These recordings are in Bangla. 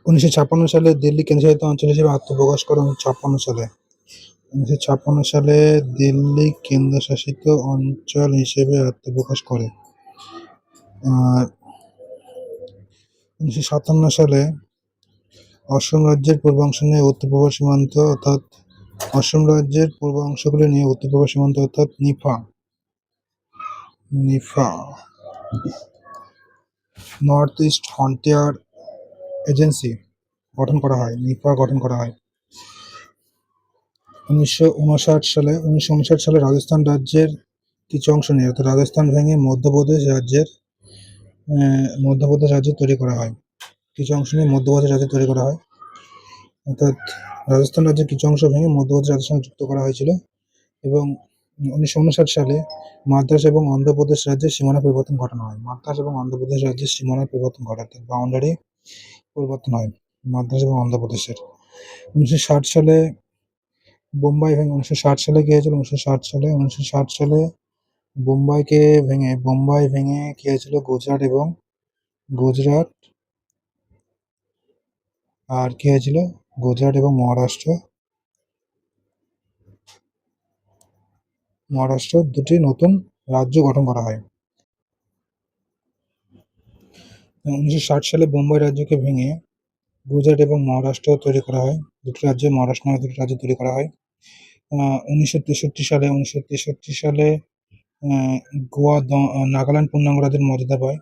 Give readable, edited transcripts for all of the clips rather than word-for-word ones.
১৯৫৬ সালে দিল্লি কেন্দ্রশাসিত অঞ্চল হিসেবে আত্মপ্রকাশ করে ১৯৫৬ সালে দিল্লি কেন্দ্রশাসিত অঞ্চল হিসেবে আত্মপ্রকাশ করে। আর ১৯৫৭ সালে অসম রাজ্যের পূর্বাংশ নিয়ে উত্তর-পূর্ব সীমান্ত অর্থাৎ অসম রাজ্যের পূর্বাংশগুলি নিয়ে উত্তর-পূর্ব সীমান্ত অর্থাৎ নিফা নর্থ ইস্ট ফ্রন্টিয়ার এজেন্সি গঠন করা হয়। ১৯৫৯ সালে রাজস্থান রাজ্যের কিছু অংশ নিয়ে অর্থাৎ রাজস্থান ভেঙে মধ্যপ্রদেশ রাজ্য তৈরি করা হয়। কিছু অংশ নিয়ে মধ্যপ্রদেশ রাজ্য তৈরি করা হয়, অর্থাৎ রাজস্থান রাজ্যের কিছু অংশ ভেঙে মধ্যপ্রদেশ রাজ্যের সঙ্গে যুক্ত করা হয়েছিল। এবং ১৯৫৯ সালে মাদ্রাস এবং অন্ধ্রপ্রদেশ রাজ্যের সীমানা পরিবর্তন ঘটানো হয়। মাদ্রাস এবং অন্ধ্রপ্রদেশ রাজ্যের সীমানার পরিবর্তন ঘটাতে বাউন্ডারি পরিবর্তন হয় মাদ্রাস এবং অন্ধ্রপ্রদেশের। ১৯৬০ সালে বোম্বাই ভেঙে ১৯৬০ সালে কি হয়েছিল? ১৯৬০ সালে বোম্বাই ভেঙে কি হয়েছিল? গুজরাট আর কি হয়েছিল? গুজরাট এবং মহারাষ্ট্র দুটি নতুন রাজ্য গঠন করা হয়। ১৯৬০ সালে বোম্বাই রাজ্যকে ভেঙে গুজরাট এবং মহারাষ্ট্র তৈরি করা হয়। দুটি রাজ্য মহারাষ্ট্র নামে দুটি রাজ্য তৈরি করা হয়। ১৯৬৩ সালে নাগাল্যান্ড পূর্ণাঙ্গ রাজ্যের মর্যাদা পায়।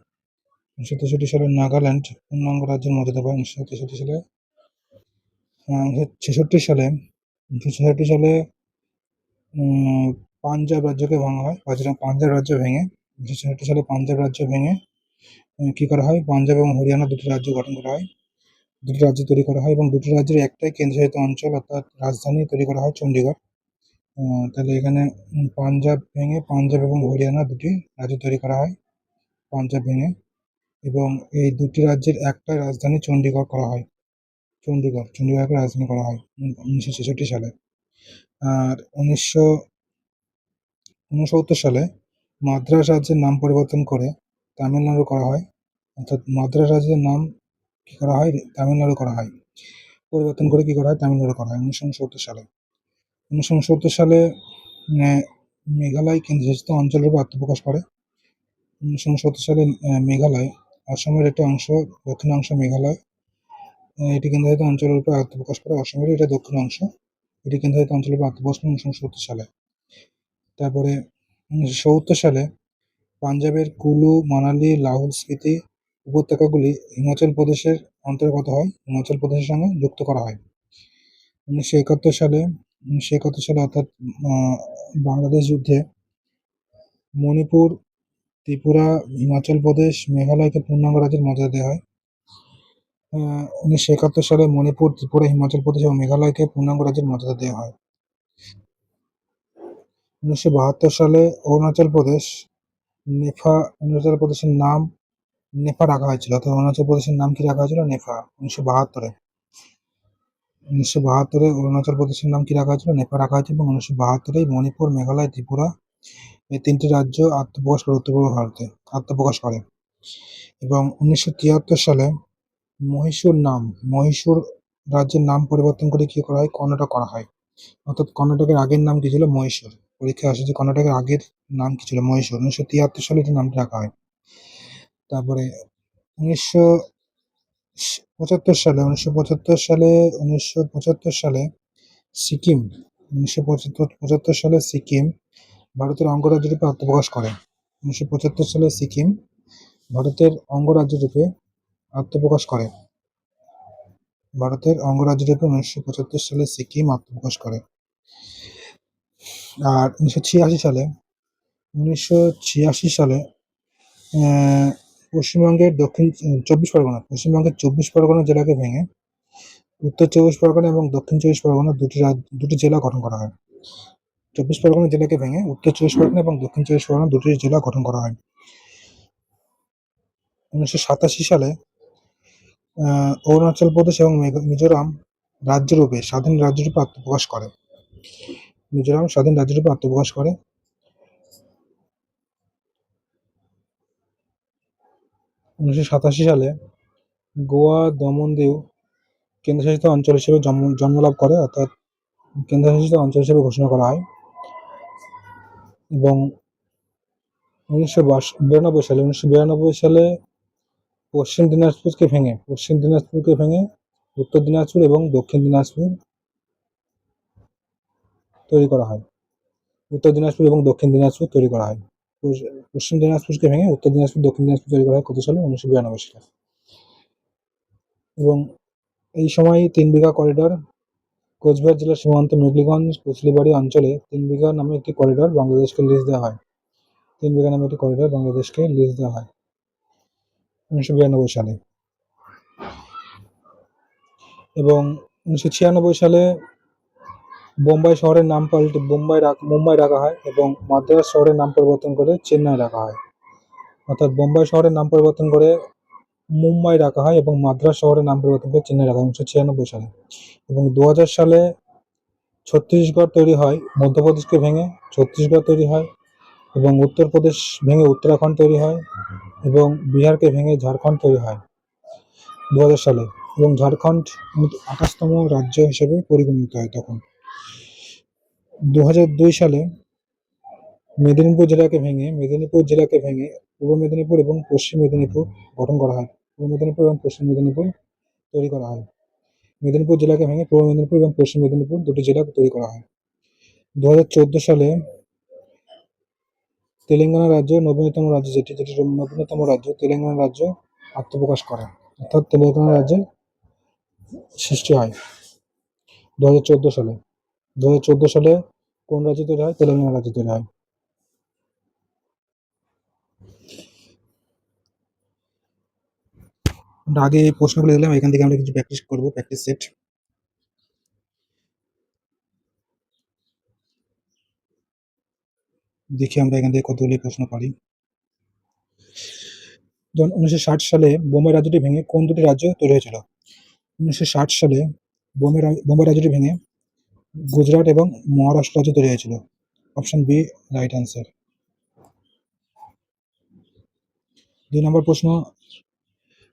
১৯৬৩ সালে নাগাল্যান্ড পূর্ণাঙ্গ রাজ্যের মর্যাদা পায়। ১৯৬৩ সালে ১৯৬৬ সালে পাঞ্জাব রাজ্যকে ভাঙা হয়। পাঞ্জাব রাজ্য ভেঙে ১৯৬৬ সালে পাঞ্জাব রাজ্য ভেঙে কি করা হয়? পাঞ্জাব এবং হরিয়ানা দুটি রাজ্য গঠন করা হয়। দুটি রাজ্য তৈরি করা হয় এবং দুটি রাজ্যের একটাই কেন্দ্রশাসিত অঞ্চল অর্থাৎ রাজধানী তৈরি করা হয় চণ্ডীগড়। তাহলে এখানে পাঞ্জাব ভেঙে পাঞ্জাব এবং হরিয়ানা দুটি রাজ্য তৈরি করা হয় পাঞ্জাব ভেঙে, এবং এই দুটি রাজ্যের একটাই রাজধানী চণ্ডীগড় করা হয়। চণ্ডীগড়কে রাজধানী করা হয় ১৯৬৬ সালে। আর ১৯৬৯ সালে মাদ্রাস রাজ্যের নাম পরিবর্তন করে তামিলনাড়ু করা হয়, অর্থাৎ মাদ্রাস রাজ্যের নাম কি করা হয়? তামিলনাড়ু করা হয়। পরিবর্তন করে কি করা হয়? তামিলনাড়ু করা হয় ১৯৬৯ সালে। ১৯৬৯ সালে মেঘালয় কেন্দ্রশাসিত অঞ্চল রূপে আত্মপ্রকাশ করে। ১৯৬৯ সালে মেঘালয় অসমের একটি অংশ, দক্ষিণাংশ মেঘালয় এটি কেন্দ্রশাসিত অঞ্চল রূপে আত্মপ্রকাশ করে। অসমের এটা দক্ষিণ অংশ, এটি কেন্দ্রশাসিত অঞ্চল রূপে আত্মপ্রকাশ করে ১৯৭০ সালে। তারপরে ১৯৭০ সালে পাঞ্জাবের কুলু, মানালি, লাহুল স্পিতি উপত্যকাগুলি হিমাচল প্রদেশের অন্তর্গত হয়, হিমাচল প্রদেশের সঙ্গে যুক্ত করা হয়। ১৯৭১ সালে অর্থাৎ বাংলাদেশ যুদ্ধে মণিপুর, ত্রিপুরা, হিমাচল প্রদেশ, মেঘালয়কে পূর্ণাঙ্গ রাজ্যের মর্যাদা দেওয়া হয়। ১৯৭১ সালে মণিপুর, ত্রিপুরা, হিমাচল প্রদেশ এবং মেঘালয়কে পূর্ণাঙ্গ রাজ্যের মর্যাদা দেওয়া হয়। ১৯৭২ সালে অরুণাচল প্রদেশের নাম নেফা রাখা হয়েছিল, অর্থাৎ অরুণাচল প্রদেশের নাম কি রাখা হয়েছিল? নেফা। ১৯৭২ অরুণাচল প্রদেশের নাম কি রাখা হয়েছিল? নেপা রাখা হয়েছিল এবং ১৯৭২ মণিপুর, মেঘালয়, ত্রিপুরা এই তিনটি রাজ্য উত্তর-পূর্ব ভারতে আত্মপ্রকাশ করে। এবং ১৯৭৩ সালে মহীশূর রাজ্যের নাম পরিবর্তন করে কি করা হয়? কর্ণাটক করা হয়, অর্থাৎ কর্ণাটকের আগের নাম কি ছিল? মহীশূর। পরীক্ষায় আসে যে কর্ণাটকের আগের নাম কি ছিল? মহীশূর। ১৯৭৩ সালে এটির নামটি রাখা হয়। তারপরে ১৯৭৫ সালে সিকিম ভারতের অঙ্গরাজ্য রূপে আত্মপ্রকাশ করে। ১৯৭৫ সালে সিকিম ভারতের অঙ্গরাজ্য রূপে আত্মপ্রকাশ করে। ১৯৭৫ সালে সিকিম আত্মপ্রকাশ করে। আর ১৯৮৬ সালে পশ্চিমবঙ্গের ২৪ পরগনা জেলাকে ভেঙে উত্তর ২৪ পরগনা এবং দক্ষিণ ২৪ পরগনা দুটি জেলা গঠন করা হয়। ২৪ পরগনা জেলাকে ভেঙে উত্তর ২৪ পরগনা এবং দক্ষিণ ২৪ পরগনা দুটি জেলা গঠন করা হয়। ১৯৮৭ সালে অরুণাচল প্রদেশ এবং মিজোরাম স্বাধীন রাজ্যরূপে আত্মপ্রকাশ করে। ১৯৮৭ সালে গোয়া, দমন দিউ কেন্দ্রশাসিত অঞ্চল হিসেবে জন্মলাভ করে, অর্থাৎ কেন্দ্রশাসিত অঞ্চল হিসেবে ঘোষণা করা হয়। এবং 1992 সালে পশ্চিম দিনাজপুরকে ভেঙে উত্তর দিনাজপুর এবং দক্ষিণ দিনাজপুর তৈরি করা হয়। উত্তর দিনাজপুর এবং দক্ষিণ দিনাজপুর তৈরি করা হয়। পশ্চিম দিনাজপুরকে ভেঙে উত্তর দিনাজপুর দক্ষিণ দিনাজপুর তৈরি করা হয় কত সালে? 1992 সালে। এবং এই সময় 3 বিঘা করিডোর কোচবিহার জেলার সীমান্ত মেঘলিগঞ্জ কুচলিবাড়ি অঞ্চলে 3 বিঘা নামে একটি করিডোর বাংলাদেশকে লিজ দেওয়া হয়। 3 বিঘা নামে একটি করিডোর বাংলাদেশকে লিজ দেওয়া হয় 1992 সালে। এবং 1996 সালে বোম্বাই শহরের নাম পাল্টে মুম্বাই রাখা হয় এবং মাদ্রাজ শহরের নাম পরিবর্তন করে চেন্নাই রাখা হয়। অর্থাৎ বোম্বাই শহরের নাম পরিবর্তন করে মুম্বাই রাখা হয় এবং মাদ্রাজ শহরের নাম পরিবর্তন করে চেন্নাই রাখা হয় 1996 সালে। এবং 2000 সালে ছত্তিশগড় তৈরি হয়, মধ্যপ্রদেশকে ভেঙে ছত্তিশগড় তৈরি হয় এবং উত্তরপ্রদেশ ভেঙে উত্তরাখণ্ড তৈরি হয় এবং বিহারকে ভেঙে ঝাড়খণ্ড তৈরি হয় 2000 সালে। এবং ঝাড়খণ্ড 28তম রাজ্য হিসেবে পরিগণিত হয় তখন। 2002 সালে মেদিনীপুর জেলাকে ভেঙে পূর্ব মেদিনীপুর এবং পশ্চিম মেদিনীপুর গঠন করা হয়। পূর্ব মেদিনীপুর এবং পশ্চিম মেদিনীপুর তৈরি করা হয়। মেদিনীপুর জেলাকে ভেঙে পূর্ব মেদিনীপুর এবং পশ্চিম মেদিনীপুর দুটি জেলা তৈরি করা হয়। 2014 সালে তেলেঙ্গানা রাজ্য নবীনতম রাজ্য তেলেঙ্গানা রাজ্য আত্মপ্রকাশ করে, অর্থাৎ তেলেঙ্গানা রাজ্যের সৃষ্টি হয় 2014 সালে। 2014 সালে কোন রাজ্য তৈরি হয়? তেলেঙ্গানা রাজ্য তৈরি হয়। আমরা আগে এই প্রশ্নগুলো দিলাম, এখান থেকে আমরা কিছু প্র্যাকটিস করবো, প্র্যাকটিস সেট। দেখি আমরা এখান থেকে কতগুলি প্রশ্ন পারি। যেমন 1960 সালে বোম্বাই রাজ্যটি ভেঙে কোন দুটি রাজ্য তৈরি হয়েছিল? 1960 সালে বোম্বাই রাজ্যটি ভেঙে গুজরাট এবং মহারাষ্ট্র রাজ্য তৈরি হয়েছিল। Option B right answer. 2 নম্বর প্রশ্ন,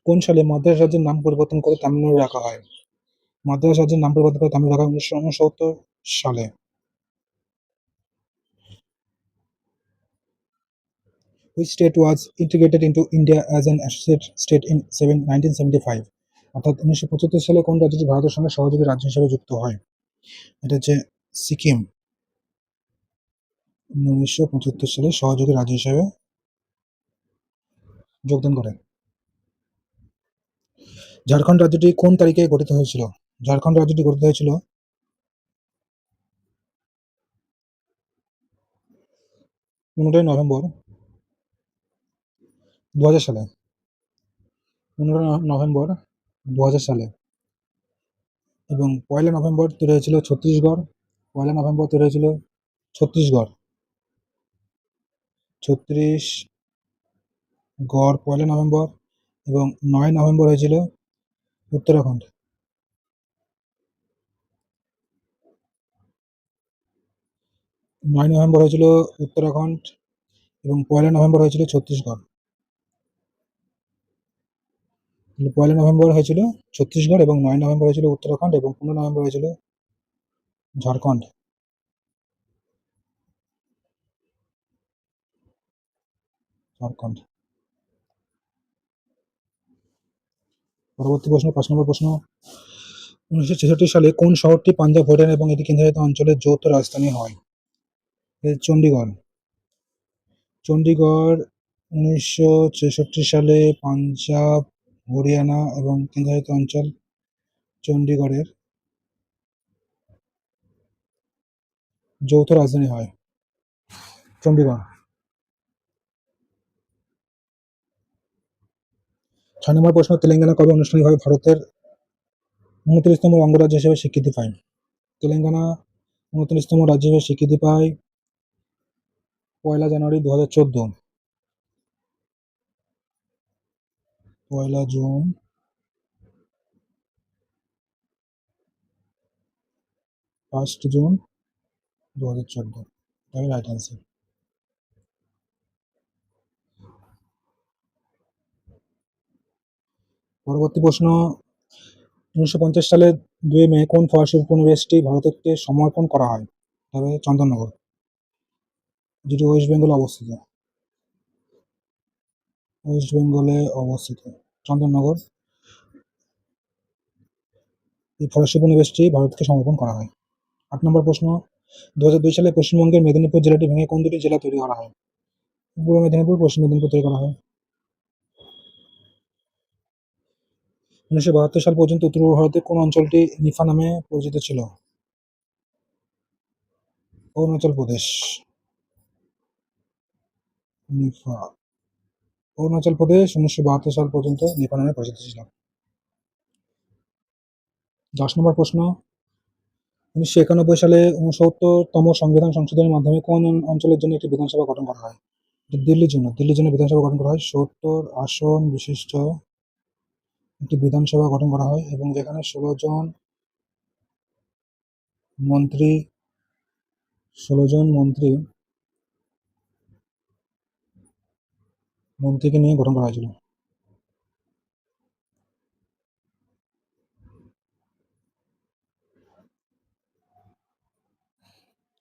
কোন সালে মাদ্রাজ রাজ্যের নাম পরিবর্তন করে তামিলনাড়ু রাখা হয়? মাদ্রাজ রাজ্যের নাম পরিবর্তন করে তামিলনাড়ু রাখা হয় 1969 সালে। Which state was integrated into India as an associate state in 1975? অর্থাৎ 1975 সালে কোন রাজ্যটি ভারতের সঙ্গে সহযোগী রাজ্য হিসেবে যুক্ত হয়? এটা হচ্ছে সিকিম। 1975 সালে সহযোগী রাজ্য হিসেবে যোগদান করে। ঝাড়খণ্ড রাজ্যটি কোন তারিখে গঠিত হয়েছিল? ঝাড়খণ্ড রাজ্যটি গঠিত হয়েছিল 15ই নভেম্বর 2000 সালে। 15ই নভেম্বর 2000 সালে। এবং 1লা নভেম্বর তৈরি হয়েছিল ছত্তিশগড়। 1লা নভেম্বর তৈরি হয়েছিল ছত্তিশগড়। 1লা নভেম্বর এবং 9 নভেম্বর হয়েছিল উত্তরাখণ্ড। 9 নভেম্বর হয়েছিল উত্তরাখণ্ড এবং 1লা নভেম্বর হয়েছিল ছত্তিশগড়। 1লা নভেম্বর হয়েছিল ছত্তিশগড় এবং 9 নভেম্বর হয়েছিল উত্তরাখণ্ড এবং 15 নভেম্বর হয়েছিল ঝাড়খণ্ড। পরবর্তী প্রশ্ন, 5 নম্বর প্রশ্ন, 1966 সালে কোন শহরটি পাঞ্জাব হরিয়ানা এবং এটি কেন্দ্রশাসিত অঞ্চলের যৌথ রাজধানী হয়? চণ্ডীগড়। চণ্ডীগড় 1966 সালে পাঞ্জাব হরিয়ানা এবং কেন্দ্রশাসিত অঞ্চল চণ্ডীগড়ের যৌথ রাজধানী হয় চণ্ডীগড়। 6 নম্বর প্রশ্ন, তেলেঙ্গানা কবে আনুষ্ঠানিকভাবে ভারতের 29তম অঙ্গরাজ্য হিসেবে স্বীকৃতি পায়? তেলেঙ্গানা 29তম রাজ্য হিসেবে স্বীকৃতি পায় 1লা জানুয়ারি 2014। 1লা জুন 1st জুন 2014। তাই রাইট অ্যান্সার। পরবর্তী প্রশ্ন, 1950 সালের 2 মে কোন ফরাসি উপনিবেশটি ভারতকে সমর্পণ করা হয়? তবে চন্দননগর, যেটি ওয়েস্ট বেঙ্গলে অবস্থিত। ওয়েস্ট বেঙ্গলে অবস্থিত চন্দননগর এই ফরাসি উপনিবেশটি ভারতকে সমর্পণ করা হয়। 8 নম্বর প্রশ্ন, 2002 সালে পশ্চিমবঙ্গের মেদিনীপুর জেলাটি ভেঙে কোন দুটি জেলা তৈরি করা হয়? পূর্ব মেদিনীপুর, পশ্চিম মেদিনীপুর তৈরি করা হয়। 1972 সাল পর্যন্ত উত্তর পূর্ব ভারতের কোন অঞ্চলটি নিফা নামে পরিচিত ছিল? অরুণাচল প্রদেশ। নিফা, অরুণাচল প্রদেশ 1972 সাল পর্যন্ত নিফা নামে পরিচিত ছিল। 10 নম্বর প্রশ্ন, 1991 সালে 69তম সংবিধান সংশোধনের মাধ্যমে কোন অঞ্চলের জন্য একটি বিধানসভা গঠন করা হয়? দিল্লির জন্য বিধানসভা গঠন করা হয়। 70 আসন বিশিষ্ট একটি বিধানসভা গঠন করা হয় এবং যেখানে মন্ত্রী 16 জন মন্ত্রীকে নিয়ে গঠন করা হয়েছিল।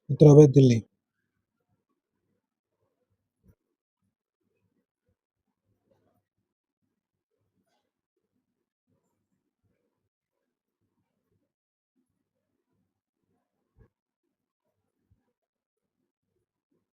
উত্তর হবে দিল্লি।